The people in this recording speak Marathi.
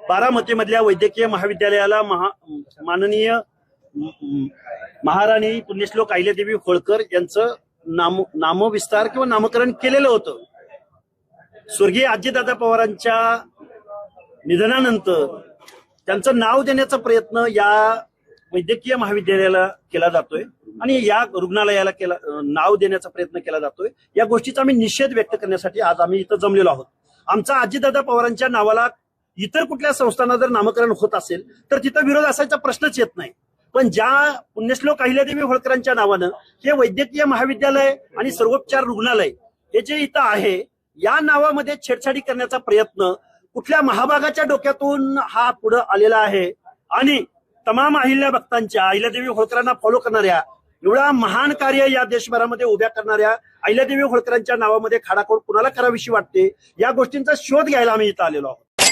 बारामतीमधल्या वैद्यकीय महाविद्यालयाला माननीय महाराणी पुण्यश्लोक अहिल्यादेवी होळकर यांचं नामविस्तार किंवा नामकरण केलेलं होतं। स्वर्गीय अजितदादा पवारांच्या निधनानंतर त्यांचं नाव देण्याचा प्रयत्न या वैद्यकीय महाविद्यालयाला केला जातोय आणि या रुग्णालयाला नाव देण्याचा प्रयत्न केला जातोय। या गोष्टीचा आम्ही निषेध व्यक्त करण्यासाठी आज आम्ही इथं जमलेलो आहोत। आमचा अजितदादा पवारांच्या नावाला इतर कुठल्या संस्थांना जर नामकरण होत असेल तर तिथं विरोध असायचा प्रश्नच येत नाही, पण ज्या पुण्यश्लोक अहिल्यादेवी होळकरांच्या नावानं हे वैद्यकीय महाविद्यालय आणि सर्वोपचार रुग्णालय हे जे इथं आहे या नावामध्ये छेडछाडी करण्याचा प्रयत्न कुठल्या महाभागाच्या डोक्यातून हा पुढे आलेला आहे आणि तमाम अहिल्या भक्तांच्या अहिल्यादेवी होळकरांना फॉलो करणाऱ्या एवढा महान कार्य या देशभरामध्ये उभ्या करणाऱ्या अहिल्यादेवी होळकरांच्या नावामध्ये खाडाखोड कुणाला करावीशी वाटते या गोष्टींचा शोध घ्यायला आम्ही इथं आलेलो आहोत।